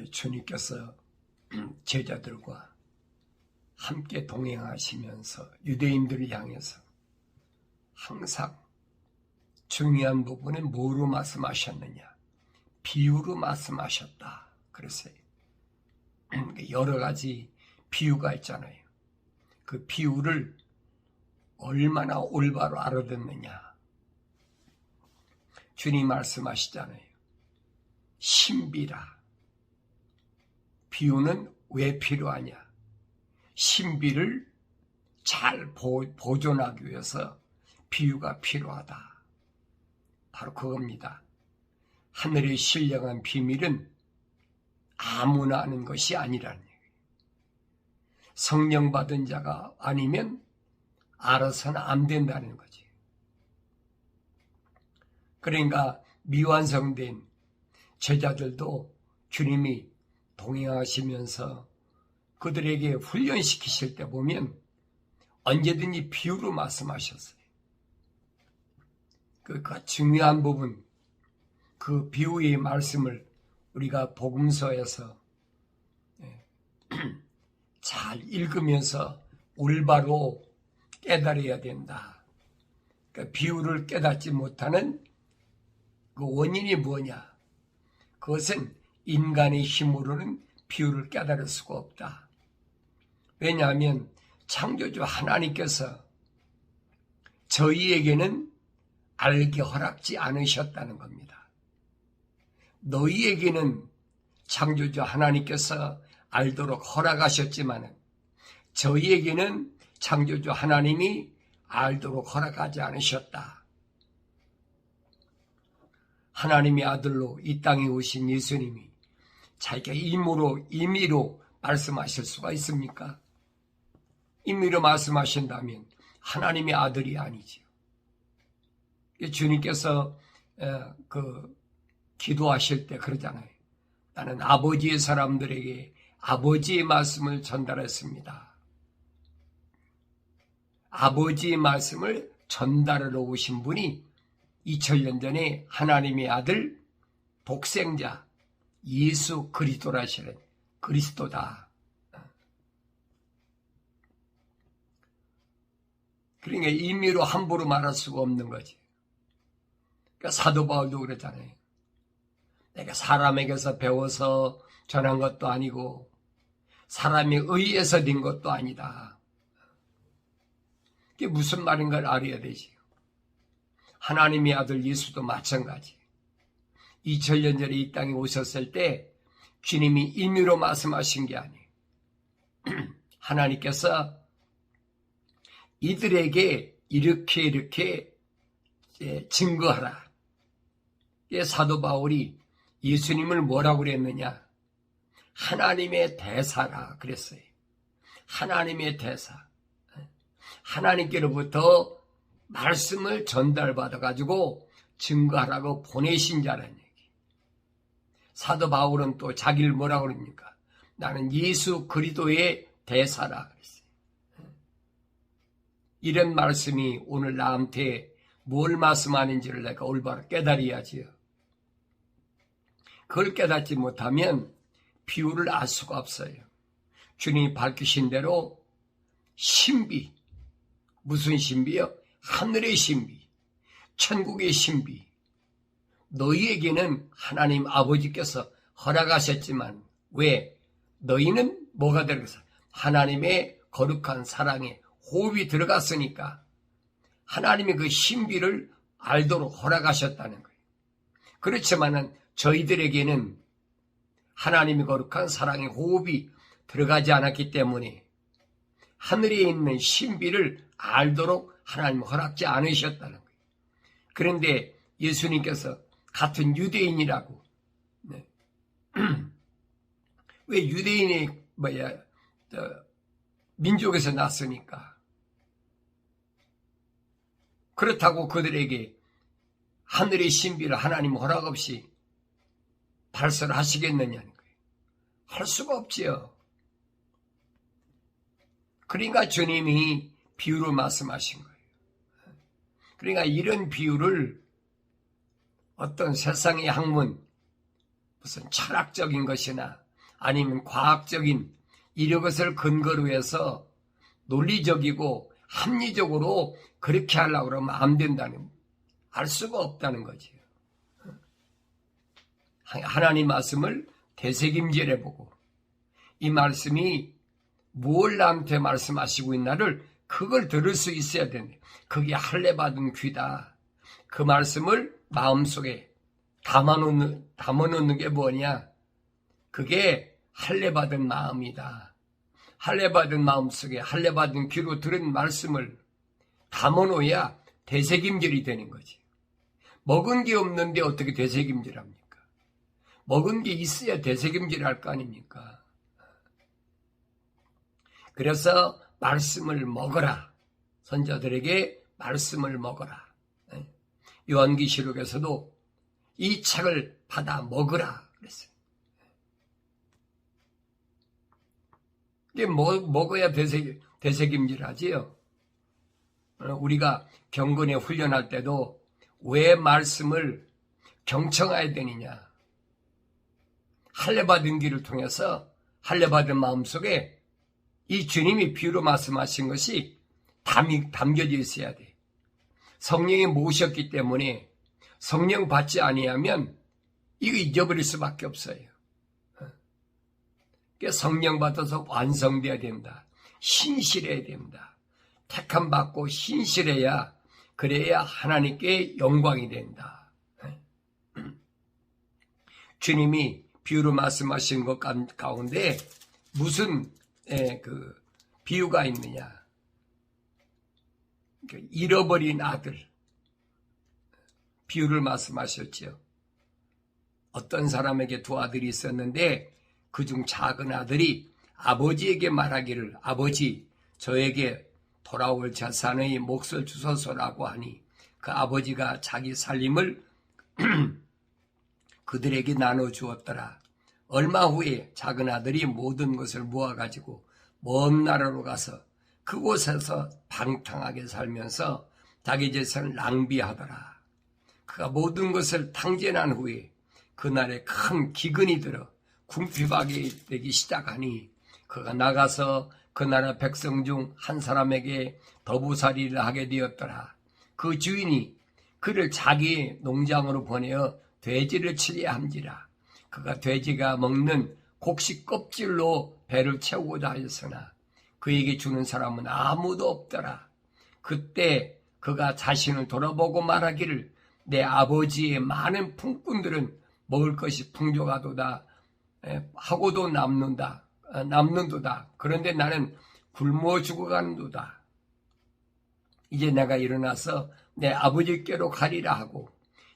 주님께서 제자들과 함께 동행하시면서 유대인들을 향해서 항상 중요한 부분은 뭐로 말씀하셨느냐? 비유로 말씀하셨다. 그랬어요. 여러 가지 비유가 있잖아요. 그 비유를 얼마나 올바로 알아듣느냐. 주님 말씀하시잖아요. 신비라. 비유는 왜 필요하냐? 신비를 잘 보존하기 위해서 비유가 필요하다. 바로 그겁니다. 하늘의 신령한 비밀은 아무나 아는 것이 아니라는 얘기예요. 성령 받은 자가 아니면 알아서는 안 된다는 거지. 그러니까 미완성된 제자들도 주님이 동행하시면서 그들에게 훈련시키실 때 보면 언제든지 비유로 말씀하셨어요. 그 중요한 부분, 그 비유의 말씀을 우리가 복음서에서 잘 읽으면서 올바로 깨달아야 된다. 그러니까 비유를 깨닫지 못하는 그 원인이 뭐냐? 그것은 인간의 힘으로는 비유를 깨달을 수가 없다. 왜냐하면 창조주 하나님께서 저희에게는 알게 허락지 않으셨다는 겁니다. 너희에게는 창조주 하나님께서 알도록 허락하셨지만 저희에게는 창조주 하나님이 알도록 허락하지 않으셨다. 하나님의 아들로 이 땅에 오신 예수님이 자기가 임의로 말씀하실 수가 있습니까? 임의로 말씀하신다면 하나님의 아들이 아니지요. 주님께서 기도하실 때 그러잖아요. 나는 아버지의 사람들에게 아버지의 말씀을 전달했습니다. 아버지의 말씀을 전달하러 오신 분이 2000년 전에 하나님의 아들 독생자 예수 그리스도라시는 그리스도다. 그러니까 임의로 함부로 말할 수가 없는 거지. 그러니까 사도 바울도 그랬잖아요. 내가 사람에게서 배워서 전한 것도 아니고 사람에 의해서 된 것도 아니다. 그게 무슨 말인가를 알아야 되지. 하나님의 아들 예수도 마찬가지. 2000년 전에 이 땅에 오셨을 때 주님이 임의로 말씀하신 게 아니에요. 하나님께서 이들에게 이렇게 증거하라. 사도 바울이 예수님을 뭐라고 그랬느냐? 하나님의 대사라 그랬어요. 하나님의 대사. 하나님께로부터 말씀을 전달받아가지고 증거하라고 보내신 자라는 얘기. 사도 바울은 또 자기를 뭐라고 그럽니까? 나는 예수 그리스도의 대사라 그랬어요. 이런 말씀이 오늘 나한테 뭘 말씀하는지를 내가 올바로 깨달아야지요. 그걸 깨닫지 못하면 비유를 알 수가 없어요. 주님이 밝히신 대로 신비, 무슨 신비요? 하늘의 신비, 천국의 신비. 너희에게는 하나님 아버지께서 허락하셨지만 왜? 너희는 뭐가 들어갔어? 하나님의 거룩한 사랑에 호흡이 들어갔으니까 하나님의 그 신비를 알도록 허락하셨다는 거예요. 그렇지만은 저희들에게는 하나님의 거룩한 사랑의 호흡이 들어가지 않았기 때문에 하늘에 있는 신비를 알도록 하나님 허락지 않으셨다는 거예요. 그런데 예수님께서 같은 유대인이라고, 네. 왜 유대인이 민족에서 났으니까 그렇다고 그들에게 하늘의 신비를 하나님 허락 없이 발설하시겠느냐는 거예요. 할 수가 없지요. 그러니까 주님이 비유로 말씀하신 거예요. 그러니까 이런 비유를 어떤 세상의 학문, 무슨 철학적인 것이나 아니면 과학적인 이런 것을 근거로 해서 논리적이고 합리적으로 그렇게 하려고 그러면 안 된다는, 알 수가 없다는 거지요. 하나님 말씀을 되새김질해 보고 이 말씀이 뭘 나한테 말씀하시고 있나를 그걸 들을 수 있어야 되네. 그게 할례 받은 귀다. 그 말씀을 마음속에 담아놓는 게 뭐냐? 그게 할례 받은 마음이다. 할례 받은 마음속에 할례 받은 귀로 들은 말씀을 담아놓아야 되새김질이 되는 거지. 먹은 게 없는데 어떻게 되새김질합니까? 먹은 게 있어야 되새김질 할 거 아닙니까? 그래서 말씀을 먹어라. 선자들에게 말씀을 먹어라. 요한계시록에서도 이 책을 받아 먹으라 그랬어요. 이게 먹어야 되새김질 하지요. 우리가 경건에 훈련할 때도 왜 말씀을 경청해야 되느냐? 할례받은 길을 통해서 할례받은 마음속에 이 주님이 비유로 말씀하신 것이 담겨져 있어야 돼. 성령이 모셨기 때문에 성령 받지 아니하면 이거 잊어버릴 수밖에 없어요. 그러니까 성령 받아서 완성돼야 된다. 신실해야 된다. 택함 받고 신실해야, 그래야 하나님께 영광이 된다. 주님이 비유로 말씀하신 것 가운데 무슨 비유가 있느냐? 잃어버린 아들 비유를 말씀하셨죠. 어떤 사람에게 두 아들이 있었는데 그중 작은 아들이 아버지에게 말하기를, 아버지, 저에게 돌아올 재산의 몫을 주소서라고 하니 그 아버지가 자기 살림을 그들에게 나눠주었더라. 얼마 후에 작은 아들이 모든 것을 모아가지고 먼 나라로 가서 그곳에서 방탕하게 살면서 자기 재산을 낭비하더라. 그가 모든 것을 탕진한 후에 그날에 큰 기근이 들어 궁핍하게 되기 시작하니 그가 나가서 그 나라 백성 중 한 사람에게 더부살이를 하게 되었더라. 그 주인이 그를 자기 농장으로 보내어 돼지를 치려 함지라. 그가 돼지가 먹는 곡식 껍질로 배를 채우고자 하였으나 그에게 주는 사람은 아무도 없더라. 그때 그가 자신을 돌아보고 말하기를, 내 아버지의 많은 품꾼들은 먹을 것이 풍족하도다 하고도 남는도다. 그런데 나는 굶어 죽어가는도다. 이제 내가 일어나서 내 아버지께로 가리라 하고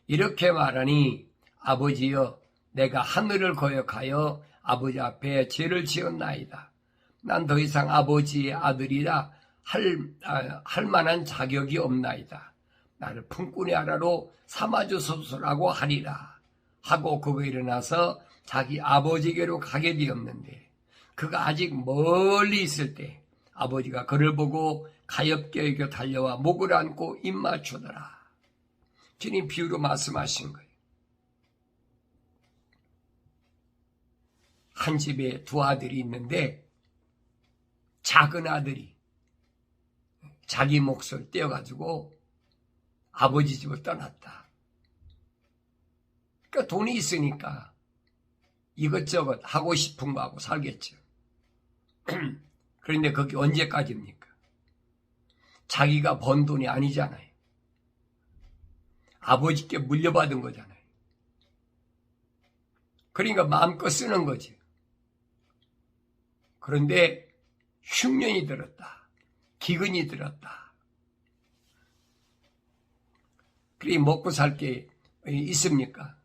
이렇게 말하니, 아버지여, 내가 하늘을 거역하여 아버지 앞에 죄를 지었나이다. 난 더 이상 아버지의 아들이라 할 만한 자격이 없나이다. 나를 품꾼의 아라로 삼아주소서라고 하리라 하고 그가 일어나서 자기 아버지께로 가게 되었는데 그가 아직 멀리 있을 때 아버지가 그를 보고 가엾게 여겨 달려와 목을 안고 입 맞추더라. 주님 비유로 말씀하신 거예요. 한 집에 두 아들이 있는데 작은 아들이 자기 몫을 떼어가지고 아버지 집을 떠났다. 그러니까 돈이 있으니까 이것저것 하고 싶은 거 하고 살겠죠. 그런데 그게 언제까지입니까? 자기가 번 돈이 아니잖아요. 아버지께 물려받은 거잖아요. 그러니까 마음껏 쓰는 거지. 그런데 흉년이 들었다. 기근이 들었다. 그래 먹고 살 게 있습니까?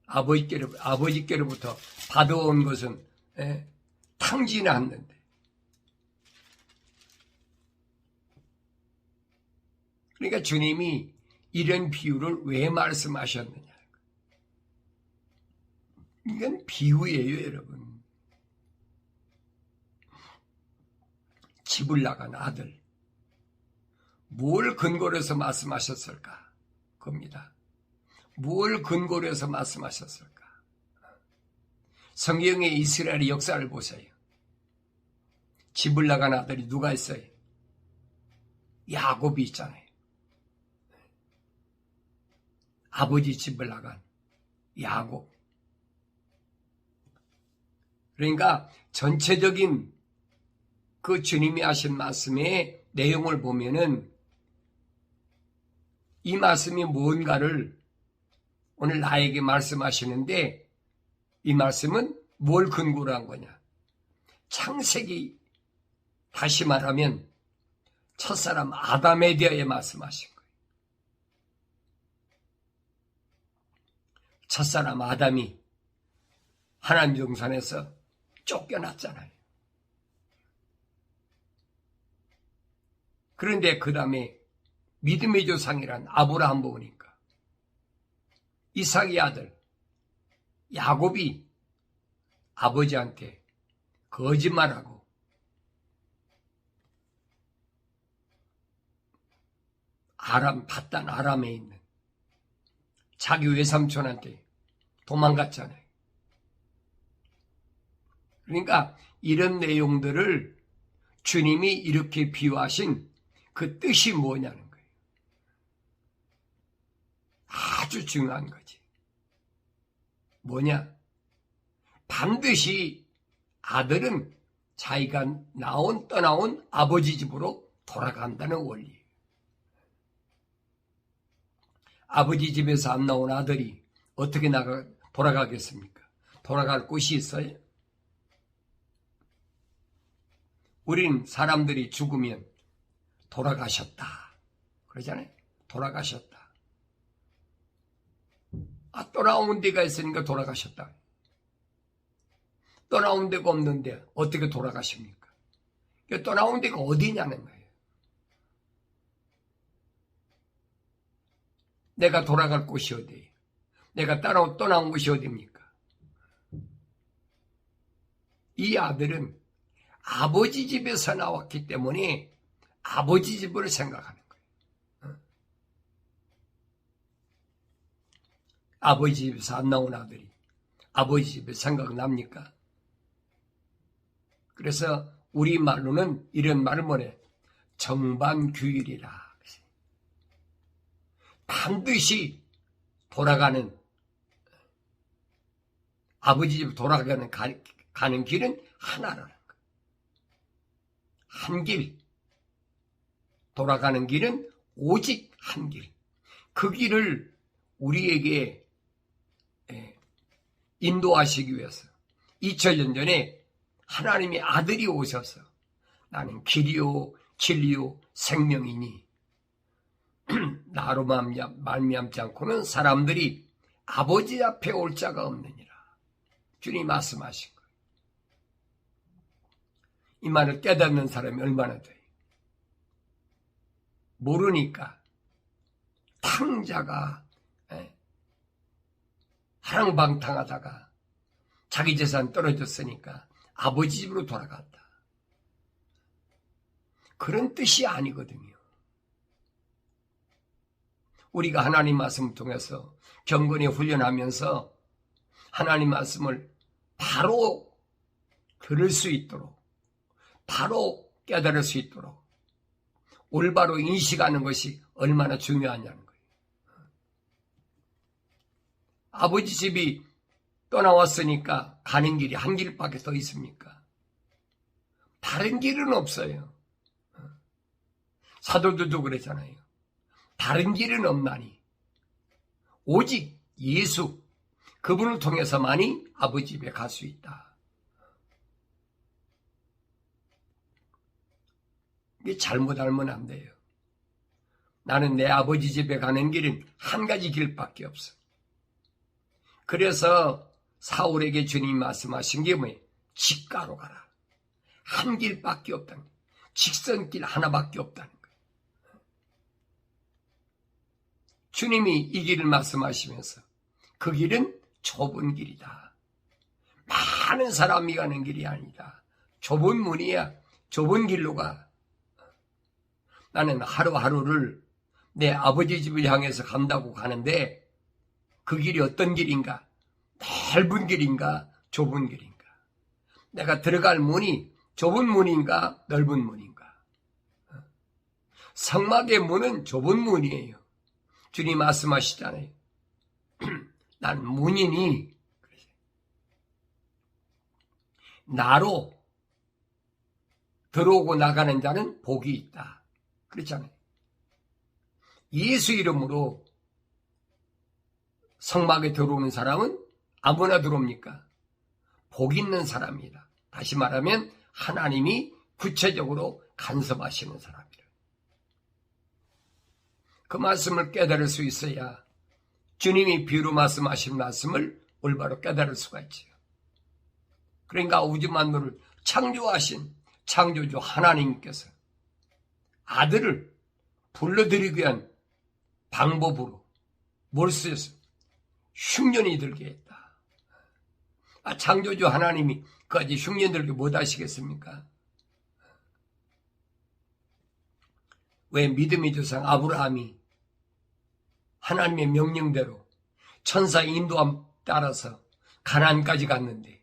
아버지께로부터 받아온 것은 탕진을 했는데. 그러니까 주님이 이런 비유를 왜 말씀하셨느냐. 이건 비유예요, 여러분. 집을 나간 아들. 뭘 근거로 해서 말씀하셨을까? 겁니다. 뭘 근거로 해서 말씀하셨을까? 성경의 이스라엘의 역사를 보세요. 집을 나간 아들이 누가 있어요? 야곱이 있잖아요. 아버지 집을 나간 야곱. 그러니까 전체적인 그 주님이 하신 말씀의 내용을 보면은 이 말씀이 뭔가를 오늘 나에게 말씀하시는데, 이 말씀은 뭘 근거로 한 거냐? 창세기, 다시 말하면 첫사람 아담에 대하여 말씀하신 거예요. 첫사람 아담이 하나님 동산에서 쫓겨났잖아요. 그런데 그 다음에 믿음의 조상이란 아브라함 보니까 이삭의 아들 야곱이 아버지한테 거짓말하고 바단 아람에 있는 자기 외삼촌한테 도망갔잖아요. 그러니까 이런 내용들을 주님이 이렇게 비유하신 그 뜻이 뭐냐는 거예요. 아주 중요한 거지. 뭐냐? 반드시 아들은 자기가 떠나온 아버지 집으로 돌아간다는 원리. 아버지 집에서 안 나온 아들이 어떻게 돌아가겠습니까? 돌아갈 곳이 있어요? 우린 사람들이 죽으면 돌아가셨다 그러잖아요. 돌아가셨다. 또 나온 데가 있으니까 돌아가셨다. 떠나온 데가 없는데 어떻게 돌아가십니까? 떠나온 데가 어디냐는 거예요. 내가 돌아갈 곳이 어디예요? 내가 떠나온 곳이 어디입니까? 이 아들은 아버지 집에서 나왔기 때문에 아버지 집으로 생각하는 거예요. 아버지 집에서 안 나온 아들이 아버지 집에 생각납니까? 그래서 우리 말로는 이런 말을 뭐래? 정반규일이라. 반드시 돌아가는, 아버지 집 돌아가는 가는 길은 하나라는 거예요. 한 길. 돌아가는 길은 오직 한 길. 그 길을 우리에게 인도하시기 위해서 2000년 전에 하나님의 아들이 오셔서 나는 길이요 진리요 생명이니 나로 말미암지 않고는 사람들이 아버지 앞에 올 자가 없느니라. 주님 말씀하신 거예요. 이 말을 깨닫는 사람이 얼마나 돼요? 모르니까 탕자가 하랑방탕하다가 자기 재산 떨어졌으니까 아버지 집으로 돌아갔다. 그런 뜻이 아니거든요. 우리가 하나님 말씀을 통해서 경건히 훈련하면서 하나님 말씀을 바로 들을 수 있도록, 바로 깨달을 수 있도록 올바로 인식하는 것이 얼마나 중요하냐는 거예요. 아버지 집이 떠나왔으니까 가는 길이 한 길밖에 더 있습니까? 다른 길은 없어요. 사도들도 그랬잖아요. 다른 길은 없나니 오직 예수, 그분을 통해서만이 아버지 집에 갈 수 있다. 이게 잘못 알면 안 돼요. 나는 내 아버지 집에 가는 길은 한 가지 길밖에 없어. 그래서 사울에게 주님이 말씀하신 게 뭐예요? 직가로 가라. 한 길밖에 없다는 거예요. 직선길 하나밖에 없다는 거예요. 주님이 이 길을 말씀하시면서 그 길은 좁은 길이다. 많은 사람이 가는 길이 아니다. 좁은 문이야. 좁은 길로 가. 나는 하루하루를 내 아버지 집을 향해서 간다고 가는데 그 길이 어떤 길인가? 넓은 길인가? 좁은 길인가? 내가 들어갈 문이 좁은 문인가 넓은 문인가? 성막의 문은 좁은 문이에요. 주님 말씀하시잖아요. 난 문이니 나로 들어오고 나가는 자는 복이 있다. 그렇잖아요. 예수 이름으로 성막에 들어오는 사람은 아무나 들어옵니까? 복 있는 사람이다. 다시 말하면 하나님이 구체적으로 간섭하시는 사람이다. 그 말씀을 깨달을 수 있어야 주님이 비유로 말씀하신 말씀을 올바로 깨달을 수가 있지요. 그러니까 우주 만물을 창조하신 창조주 하나님께서 아들을 불러들이기 위한 방법으로 뭘 쓰였어요? 흉년이 들게 했다. 창조주 하나님이 그까지 흉년 들게 못 하시겠습니까? 왜 믿음의 조상 아브라함이 하나님의 명령대로 천사의 인도함 따라서 가나안까지 갔는데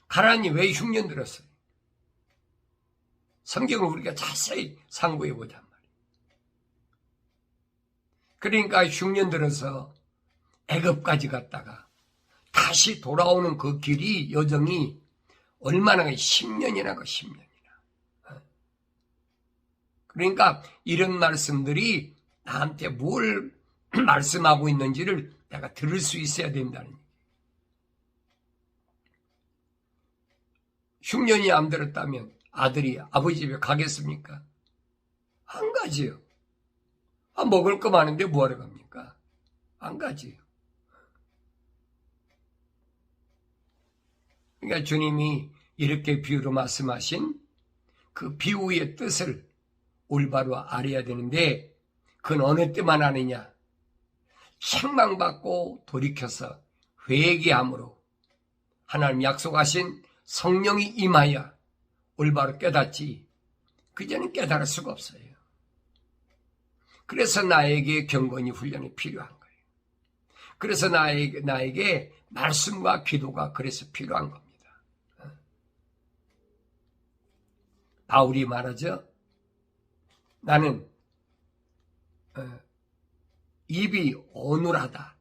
가나안이 왜 흉년 들었어요? 성경을 우리가 자세히 상고해 보단 말이에요. 그러니까 흉년 들어서 애굽까지 갔다가 다시 돌아오는 그 길이 여정이 얼마나 10년이나 가 10년이나. 그러니까 이런 말씀들이 나한테 뭘 말씀하고 있는지를 내가 들을 수 있어야 된다는 얘기예요. 흉년이 안 들었다면 아들이 아버지 집에 가겠습니까? 안 가지요. 먹을 거 많은데 뭐하러 갑니까? 안 가지요. 그러니까 주님이 이렇게 비유로 말씀하신 그 비유의 뜻을 올바로 알아야 되는데 그건 어느 때만 아느냐? 책망받고 돌이켜서 회개함으로 하나님 약속하신 성령이 임하여 올바로 깨닫지 그전엔 깨달을 수가 없어요. 그래서 나에게 경건이 훈련이 필요한 거예요. 그래서 나에게 말씀과 기도가 그래서 필요한 겁니다. 바울이 말하죠. 나는 입이 어눌하다.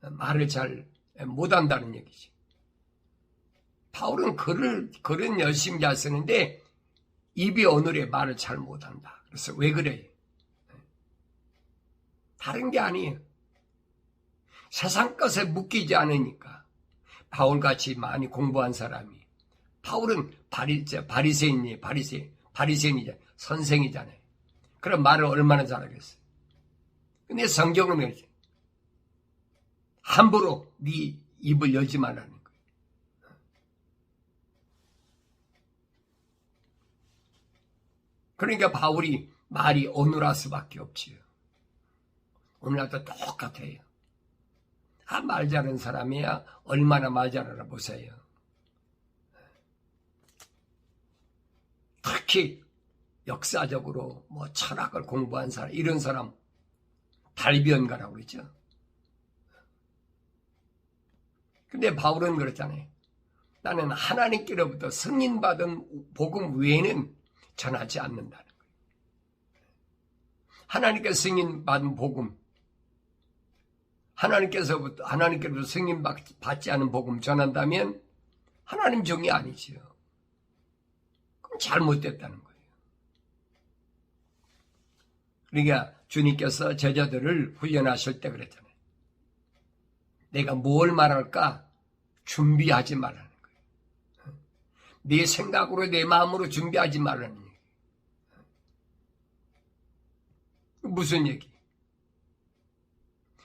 말을 잘 못한다는 얘기지. 바울은 글은 열심히 잘 쓰는데 입이 어눌해 말을 잘 못한다. 그래서 왜 그래? 다른 게 아니에요. 세상 것에 묶이지 않으니까. 바울같이 많이 공부한 사람이. 바울은 바리새인이에요. 바리새인이잖아요. 선생이잖아요. 그럼 말을 얼마나 잘하겠어요. 근데 성경은 그렇지. 함부로 네 입을 열지 말라는 거예요. 그러니까 바울이 말이 어눌할 수밖에 없지요. 오늘날도 똑같아요. 말 잘하는 사람이야 얼마나 말 잘하나 보세요. 특히 역사적으로 철학을 공부한 사람, 이런 사람 달변가라고 그러죠. 근데 바울은 그랬잖아요. 나는 하나님께로부터 승인받은 복음 외에는 전하지 않는다는 거예요. 하나님께서 승인받은 복음, 하나님께로부터 승인받지 않은 복음 전한다면 하나님 종이 아니지요. 그럼 잘못됐다는 거예요. 그러니까 주님께서 제자들을 훈련하실 때 그랬잖아요. 내가 뭘 말할까 준비하지 말라는 거예요. 내 생각으로 내 마음으로 준비하지 말라는 얘기예요. 무슨 얘기?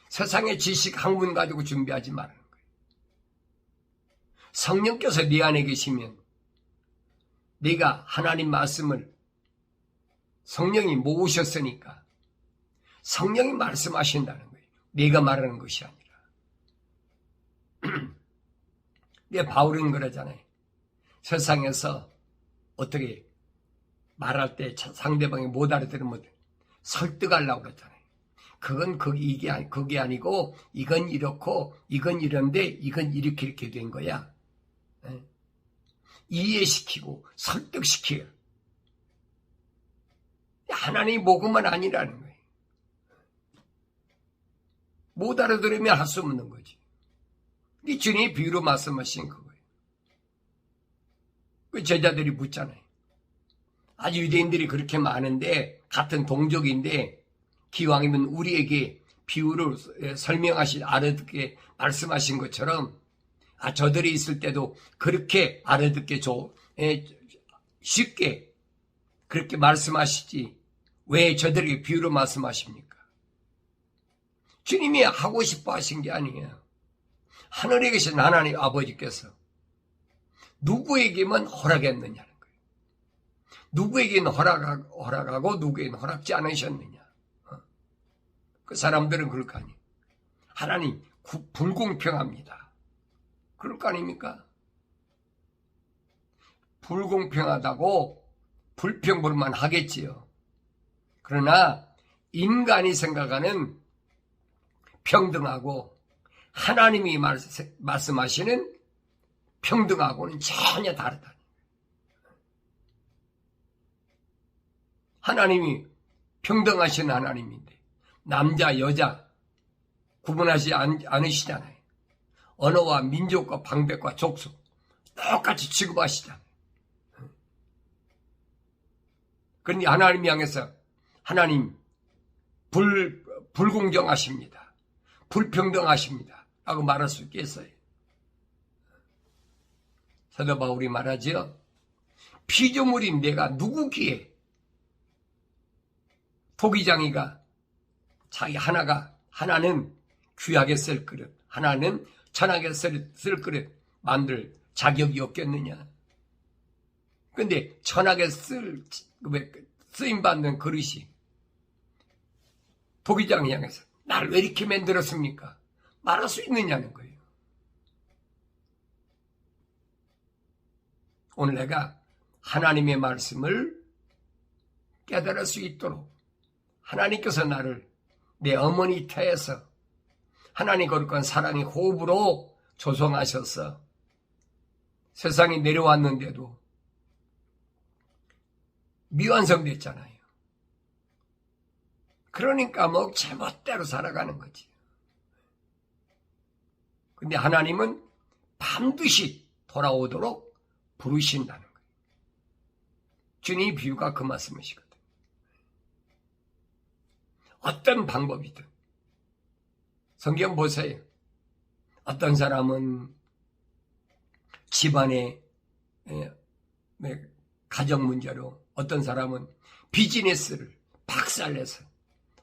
세상의 지식 학문 가지고 준비하지 말라는 거예요. 성령께서 네 안에 계시면 네가 하나님 말씀을 성령이 모으셨으니까 성령이 말씀하신다는 거예요. 네가 말하는 것이 아니라. 근데 바울은 그러잖아요. 세상에서 어떻게 말할 때 상대방이 못 알아들으면 설득하려고 그러잖아요. 그건 그게 아니고 이건 이렇고 이건 이런데 이건 이렇게 된 거야. 이해시키고 설득시켜요. 하나님 복음은 아니라는 거예요. 못 알아들으면 할 수 없는 거지. 이 주님이 비유로 말씀하신 그거예요. 그 제자들이 묻잖아요. 아주 유대인들이 그렇게 많은데 같은 동족인데 기왕이면 우리에게 비유를 알아듣게 말씀하신 것처럼 저들이 있을 때도 그렇게 알아듣게 쉽게 그렇게 말씀하시지 왜 저들에게 비유로 말씀하십니까? 주님이 하고 싶어 하신 게 아니에요. 하늘에 계신 하나님 아버지께서 누구에게만 허락했느냐는 거예요. 누구에게는 허락하고 누구에게는 허락지 않으셨느냐. 그 사람들은 그럴 거 아니에요. 하나님 불공평합니다. 그럴 거 아닙니까? 불공평하다고 불평불만 하겠지요. 그러나 인간이 생각하는 평등하고 하나님이 말씀하시는 평등하고는 전혀 다르다. 하나님이 평등하신 하나님인데 남자 여자 구분하지 않으시잖아요. 언어와 민족과 방백과 족속 똑같이 취급하시잖아요. 그런데 하나님이 향해서 하나님 불공정하십니다. 불평등하십니다. 라고 말할 수 있겠어요. 사도 바울이 말하죠. 피조물인 내가 누구기에 토기장이가 자기 하나는 귀하게 쓸 그릇, 하나는 천하게 쓸 그릇 만들 자격이 없겠느냐. 근데 천하게 쓰임받는 그릇이 토기장이 향해서 날 왜 이렇게 만들었습니까? 말할 수 있느냐는 거예요. 오늘 내가 하나님의 말씀을 깨달을 수 있도록 하나님께서 나를 내 어머니 태에서 하나님 거룩한 사랑의 호흡으로 조성하셔서 세상에 내려왔는데도 미완성됐잖아요. 그러니까 제멋대로 살아가는 거지. 근데 하나님은 반드시 돌아오도록 부르신다는 거예요. 주님의 비유가 그 말씀이시거든. 어떤 방법이든 성경 보세요. 어떤 사람은 집안의 가정 문제로, 어떤 사람은 비즈니스를 박살내서,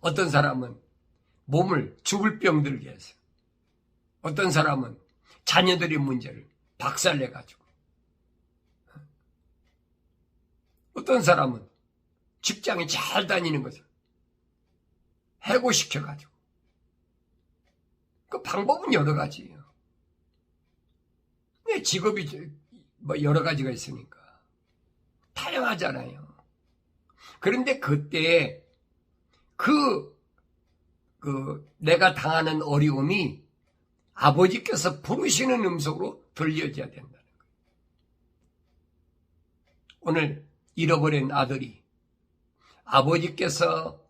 어떤 사람은 몸을 죽을 병 들게 해서, 어떤 사람은 자녀들의 문제를 박살내가지고, 어떤 사람은 직장에 잘 다니는 것을 해고시켜가지고. 그 방법은 여러 가지예요. 내 직업이 여러 가지가 있으니까 다양하잖아요. 그런데 그때 내가 당하는 어려움이 아버지께서 부르시는 음성으로 들려져야 된다는 거예요. 오늘 잃어버린 아들이 아버지께서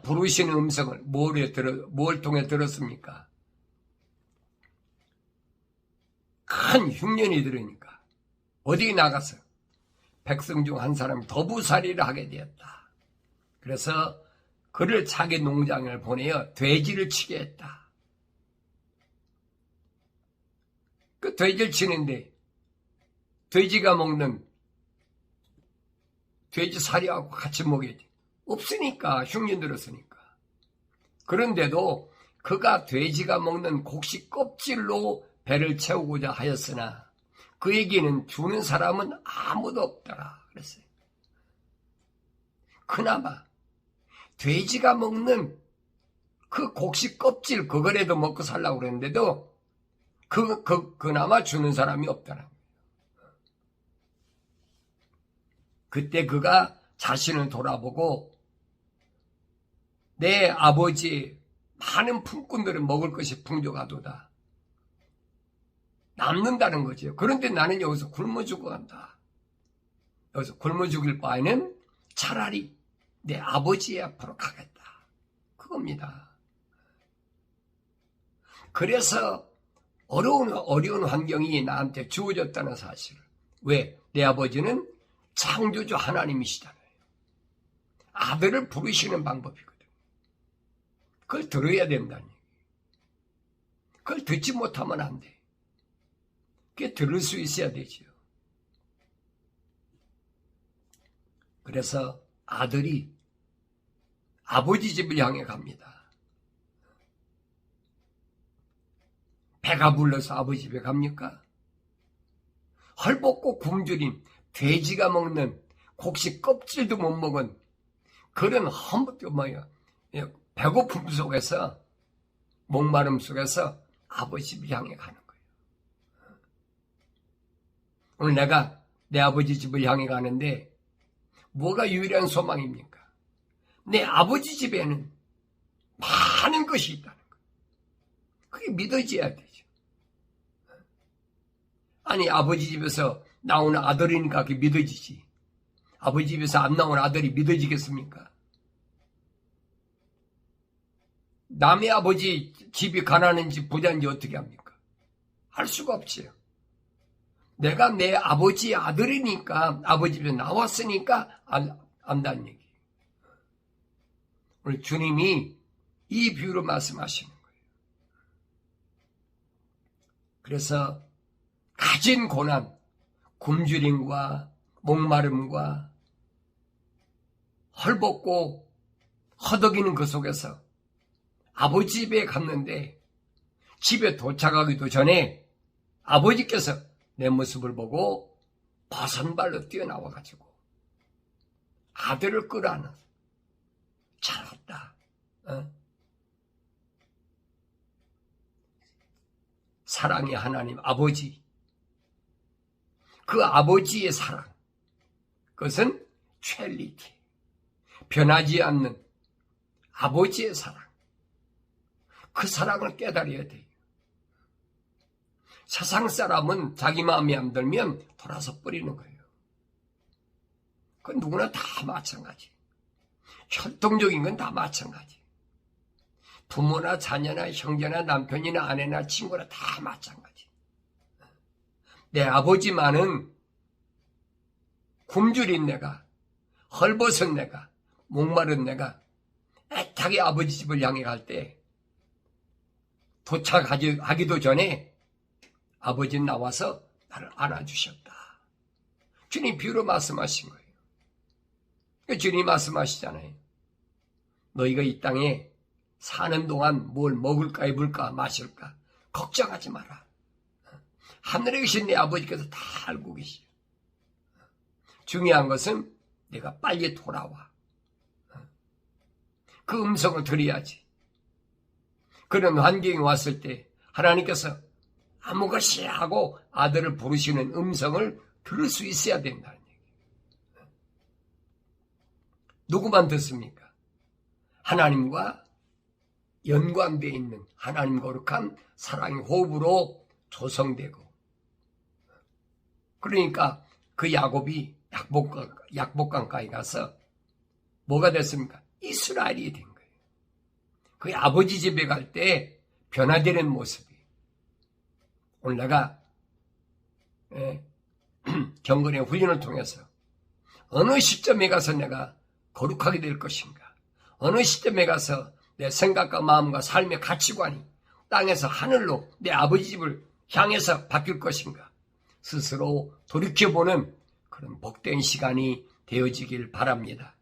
부르시는 음성을 뭘 통해 들었습니까? 큰 흉년이 들으니까 어디 나가서 백성 중 한 사람이 도부살이를 하게 되었다. 그래서 그를 자기 농장을 보내어 돼지를 치게 했다. 그 돼지를 치는데 돼지가 먹는 돼지 살이하고 같이 먹여야지. 없으니까, 흉년 들었으니까. 그런데도 그가 돼지가 먹는 곡식 껍질로 배를 채우고자 하였으나 그에게는 주는 사람은 아무도 없더라 그랬어요. 그나마 돼지가 먹는 그 곡식 껍질 그거라도 먹고 살라고 그랬는데도 그나마 주는 사람이 없더라. 그때 그가 자신을 돌아보고 내 아버지 많은 품꾼들은 먹을 것이 풍족하도다. 남는다는 거죠. 그런데 나는 여기서 굶어 죽어간다. 여기서 굶어 죽일 바에는 차라리 내 아버지 앞으로 가겠다. 그겁니다. 그래서 어려운 환경이 나한테 주어졌다는 사실을. 왜? 내 아버지는 창조주 하나님이시잖아요. 아들을 부르시는 방법이거든. 그걸 들어야 된다니. 그걸 듣지 못하면 안 돼. 그게 들을 수 있어야 되죠. 그래서 아들이 아버지 집을 향해 갑니다. 배가 불러서 아버지 집에 갑니까? 헐벗고 굶주린 돼지가 먹는 곡식 껍질도 못 먹은 그런 배고픔 속에서 목마름 속에서 아버지 집을 향해 가는 거예요. 오늘 내가 내 아버지 집을 향해 가는데 뭐가 유일한 소망입니까? 내 아버지 집에는 많은 것이 있다는 거예요. 그게 믿어져야 되죠. 아니 아버지 집에서 나오는 아들이니까 그게 믿어지지. 아버지 집에서 안 나온 아들이 믿어지겠습니까? 남의 아버지 집이 가난한지 부자인지 어떻게 합니까? 알 수가 없지요. 내가 내 아버지의 아들이니까 아버지 집에 나왔으니까 안다는 얘기. 오늘 주님이 이 비유로 말씀하시는 거예요. 그래서 가진 고난, 굶주림과 목마름과 헐벗고 허덕이는 그 속에서 아버지 집에 갔는데 집에 도착하기도 전에 아버지께서 내 모습을 보고 버선발로 뛰어나와가지고 아들을 끌어안은 잘 왔다. 사랑의 하나님 아버지, 그 아버지의 사랑, 그것은 첼리티, 변하지 않는 아버지의 사랑, 그 사랑을 깨달아야 돼요. 세상 사람은 자기 마음에 안 들면 돌아서 버리는 거예요. 그건 누구나 다 마찬가지. 혈통적인 건 다 마찬가지. 부모나 자녀나 형제나 남편이나 아내나 친구나 다 마찬가지. 내 아버지만은 굶주린 내가, 헐벗은 내가, 목마른 내가 애타게 아버지 집을 향해 갈 때 도착하기도 전에 아버지는 나와서 나를 안아주셨다. 주님 비유로 말씀하신 거예요. 주님이 말씀하시잖아요. 너희가 이 땅에 사는 동안 뭘 먹을까 입을까 마실까 걱정하지 마라. 하늘에 계신 내 아버지께서 다 알고 계시오. 중요한 것은 내가 빨리 돌아와. 그 음성을 들어야지. 그런 환경이 왔을 때 하나님께서 아무 것이 하고 아들을 부르시는 음성을 들을 수 있어야 된다는 얘기예요. 누구만 듣습니까? 하나님과 연관되어 있는 하나님 거룩한 사랑의 호흡으로 조성되고, 그러니까 그 야곱이 약복강가에 가서 뭐가 됐습니까? 이스라엘이 된 거예요. 그 아버지 집에 갈 때 변화되는 모습이. 오늘 내가 경건의 훈련을 통해서 어느 시점에 가서 내가 거룩하게 될 것인가, 어느 시점에 가서 내 생각과 마음과 삶의 가치관이 땅에서 하늘로 내 아버지 집을 향해서 바뀔 것인가 스스로 돌이켜보는 그런 복된 시간이 되어지길 바랍니다.